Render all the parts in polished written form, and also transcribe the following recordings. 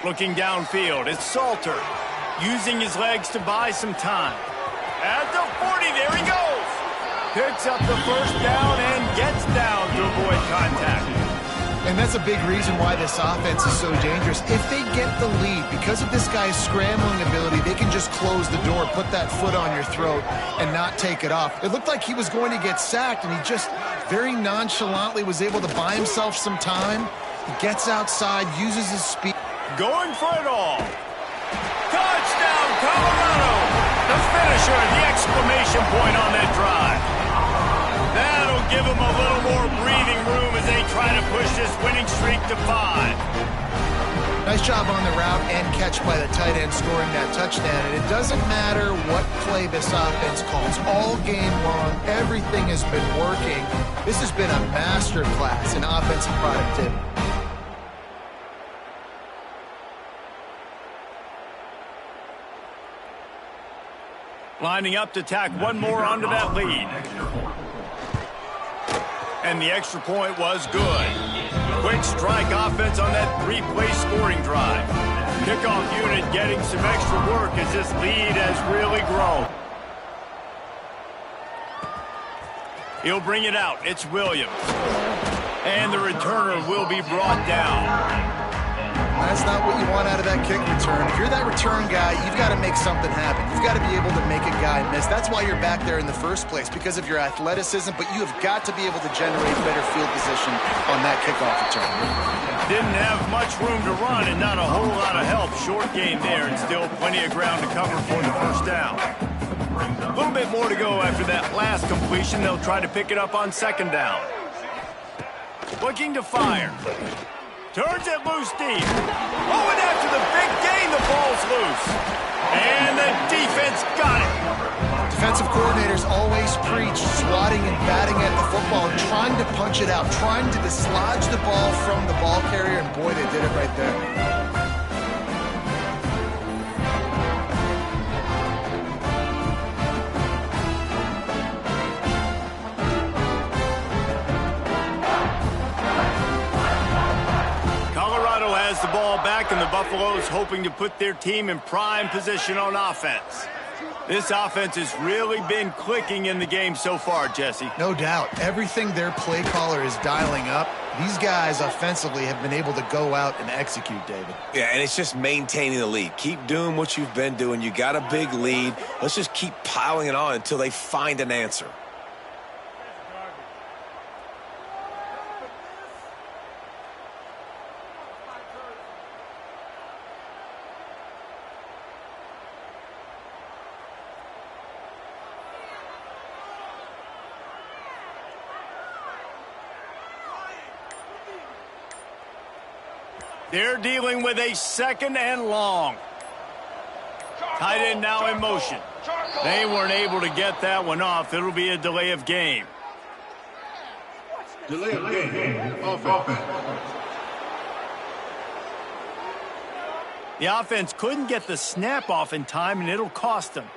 Looking downfield, it's Salter. Using his legs to buy some time. At the 40, there he goes. Picks up the first down and gets down to avoid contact. And that's a big reason why this offense is so dangerous. If they get the lead, because of this guy's scrambling ability, they can just close the door, put that foot on your throat, and not take it off. It looked like he was going to get sacked, and he just very nonchalantly was able to buy himself some time. He gets outside, uses his speed. Going for it all. Touchdown, Colorado! The finisher, the exclamation point on that drive. That'll give them a little more breathing room as they try to push this winning streak to 5. Nice job on the route and catch by the tight end scoring that touchdown. And it doesn't matter what play this offense calls. All game long, everything has been working. This has been a master class in offensive productivity. Lining up to tack one more onto that lead. And the extra point was good. Quick strike offense on that 3-play scoring drive. Kickoff unit getting some extra work as this lead has really grown. He'll bring it out. It's Williams. And the returner will be brought down. That's not what you want out of that kick return. If you're that return guy, you've got to make something happen. You've got to be able to make a guy miss. That's why you're back there in the first place, because of your athleticism, but you have got to be able to generate better field position on that kickoff return. Didn't have much room to run and not a whole lot of help. Short gain there and still plenty of ground to cover for the first down. A little bit more to go after that last completion. They'll try to pick it up on second down. Looking to fire. Turns it loose deep. Oh, and after the big gain, the ball's loose. And the defense got it. Defensive coordinators always preach swatting and batting at the football and trying to punch it out, trying to dislodge the ball from the ball carrier, and boy, they did it right there. The ball back, and the Buffaloes hoping to put their team in prime position on offense. This offense has really been clicking in the game so far, Jesse. No doubt. Everything their play caller is dialing up, these guys offensively have been able to go out and execute, David. Yeah, and it's just maintaining the lead. Keep doing what you've been doing. You got a big lead. Let's just keep piling it on until they find an answer. They're dealing with a second and long. Tight end now in motion. They weren't able to get that one off. It'll be a delay of game. Delay of game. Offense. The offense couldn't get the snap off in time, and it'll cost them.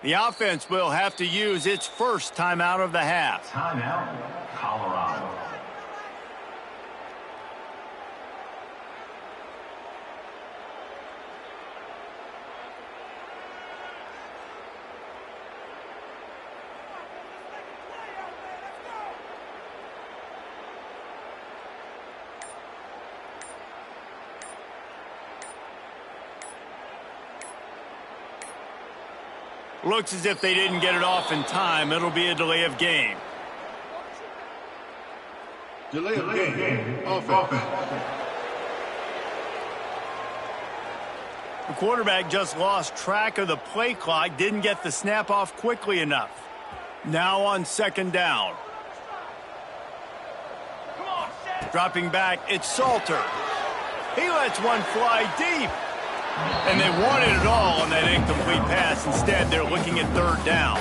The offense will have to use its first timeout of the half. Timeout, Colorado. Looks as if they didn't get it off in time. It'll be a delay of game. Delay of game. Offense. The quarterback just lost track of the play clock, didn't get the snap off quickly enough. Now on second down. Dropping back, it's Salter. He lets one fly deep. And they wanted it all on that incomplete pass. Instead, they're looking at third down.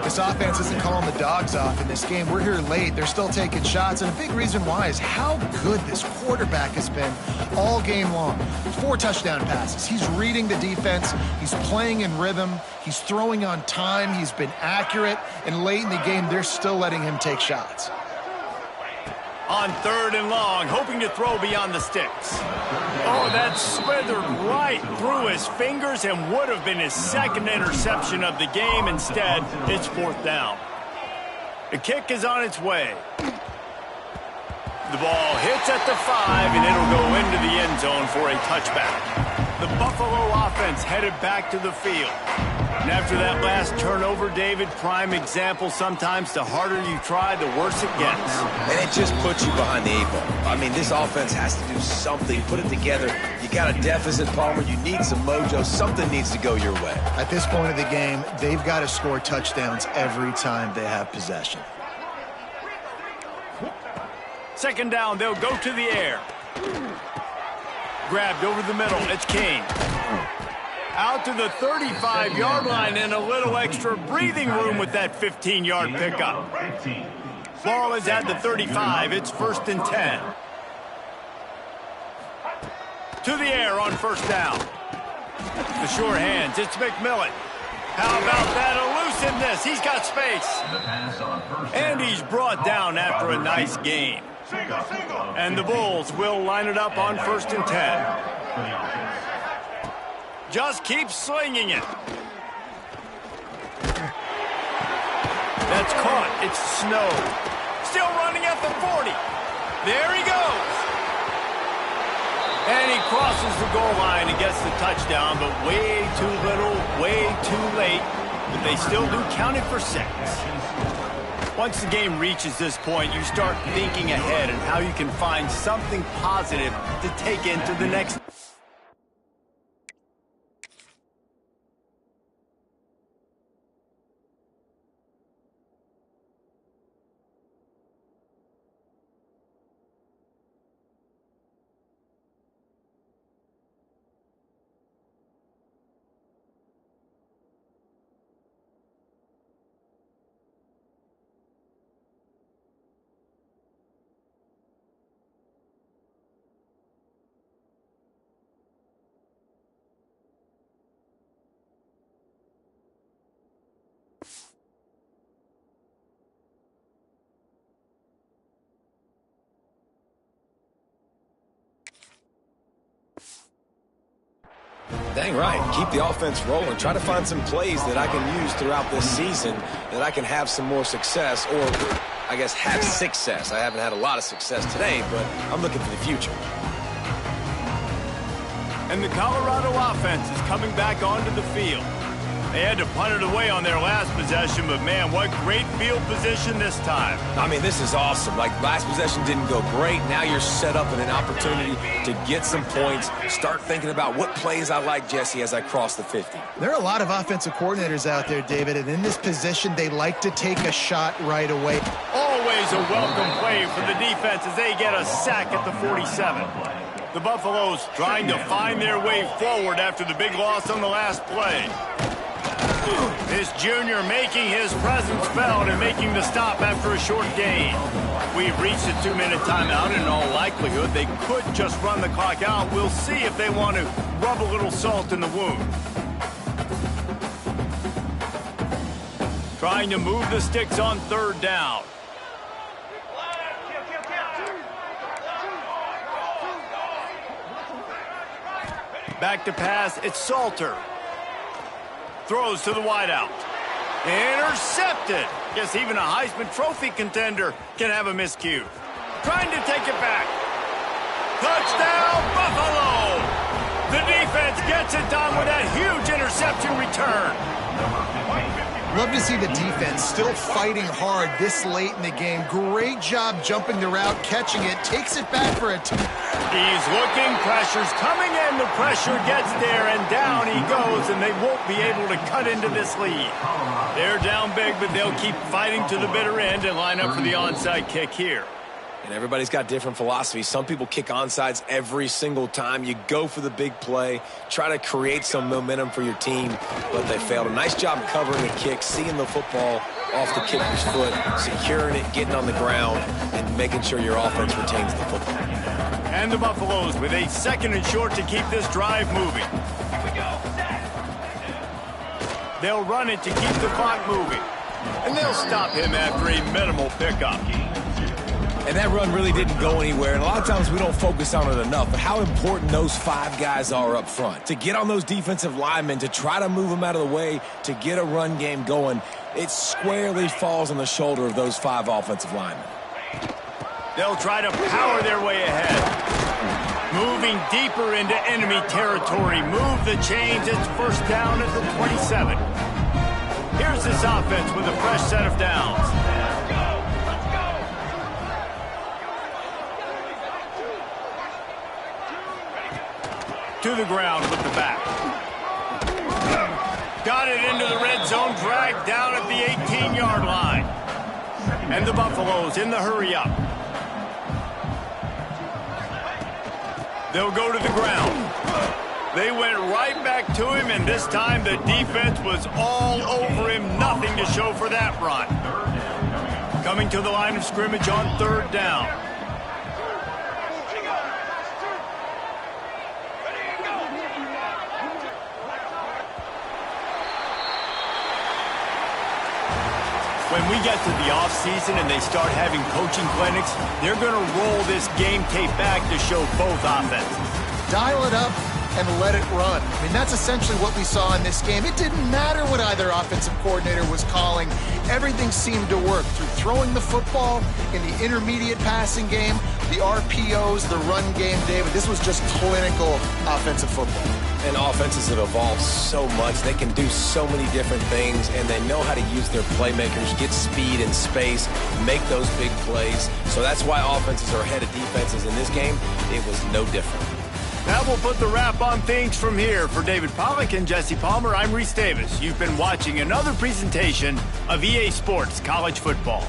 This offense isn't calling the dogs off in this game. We're here late. They're still taking shots, and a big reason why is how good this quarterback has been all game long. 4 touchdown passes. He's reading the defense. He's playing in rhythm. He's throwing on time. He's been accurate, and late in the game, they're still letting him take shots. On 3rd and long, hoping to throw beyond the sticks. Oh, that slithered right through his fingers and would have been his 2nd interception of the game. Instead, it's 4th down. The kick is on its way. The ball hits at the 5, and it'll go into the end zone for a touchback. The Buffalo offense headed back to the field. And after that last turnover, David, prime example, sometimes the harder you try, the worse it gets. And it just puts you behind the 8 ball. I mean, this offense has to do something, put it together. You got a deficit, Palmer. You need some mojo. Something needs to go your way. At this point of the game, they've got to score touchdowns every time they have possession. 2nd down, they'll go to the air. Grabbed over the middle, it's King. Out to the 35-yard line and a little extra breathing room with that 15-yard pickup. Ball is at the 35. It's 1st and 10. To the air on 1st down. The sure hands. It's McMillan. How about that elusiveness? He's got space. And he's brought down after a nice gain. And the Bulls will line it up on 1st and 10. Just keep slinging it. That's caught. It's Snow. Still running at the 40. There he goes. And he crosses the goal line and gets the touchdown, but way too little, way too late. But they still do count it for 6. Once the game reaches this point, you start thinking ahead and how you can find something positive to take into the next. Dang right. Keep the offense rolling. Try to find some plays that I can use throughout this season that I can have some more success, or I guess have success. I haven't had a lot of success today, but I'm looking for the future. And the Colorado offense is coming back onto the field. They had to punt it away on their last possession, but man, what great field position this time. I mean, this is awesome. Like, last possession didn't go great. Now you're set up in an opportunity to get some points. Start thinking about what plays I like, Jesse, as I cross the 50. There are a lot of offensive coordinators out there, David, and in this position, they like to take a shot right away. Always a welcome play for the defense as they get a sack at the 47. The Buffaloes trying to find their way forward after the big loss on the last play. This junior making his presence felt and making the stop after a short gain. We've reached a 2-minute timeout, and in all likelihood, they could just run the clock out. We'll see if they want to rub a little salt in the wound. Trying to move the sticks on 3rd down. Back to pass, it's Salter. Throws to the wideout. Intercepted. Guess even a Heisman Trophy contender can have a miscue. Trying to take it back. Touchdown, Buffalo! The defense gets it done with that huge interception return. Love to see the defense still fighting hard this late in the game. Great job jumping the route, catching it, takes it back for a He's looking, pressure's coming in, the pressure gets there, and down he goes, and they won't be able to cut into this lead. They're down big, but they'll keep fighting to the bitter end and line up for the onside kick here. And everybody's got different philosophies. Some people kick onsides every single time. You go for the big play, try to create some momentum for your team, but they failed. A nice job covering the kick, seeing the football off the kicker's foot, securing it, getting on the ground, and making sure your offense retains the football. And the Buffaloes with a 2nd and short to keep this drive moving. They'll run it to keep the clock moving. And they'll stop him after a minimal pickup. And that run really didn't go anywhere, and a lot of times we don't focus on it enough, but how important those 5 guys are up front. To get on those defensive linemen, to try to move them out of the way, to get a run game going, it squarely falls on the shoulder of those 5 offensive linemen. They'll try to power their way ahead. Moving deeper into enemy territory. Move the chains. It's first down at the 27. Here's this offense with a fresh set of downs. To the ground with the back. Got it into the red zone, dragged down at the 18-yard line. And the Buffaloes in the hurry up. They'll go to the ground. They went right back to him, and this time the defense was all over him. Nothing to show for that run. Coming to the line of scrimmage on 3rd down. When we get to the offseason and they start having coaching clinics, they're going to roll this game tape back to show both offenses. Dial it up and let it run. I mean, that's essentially what we saw in this game. It didn't matter what either offensive coordinator was calling. Everything seemed to work through throwing the football in the intermediate passing game, the RPOs, the run game, David. This was just clinical offensive football. And offenses have evolved so much. They can do so many different things, and they know how to use their playmakers, get speed and space, make those big plays. So that's why offenses are ahead of defenses in this game. It was no different. That will put the wrap on things from here. For David Pollack and Jesse Palmer, I'm Reese Davis. You've been watching another presentation of EA Sports College Football.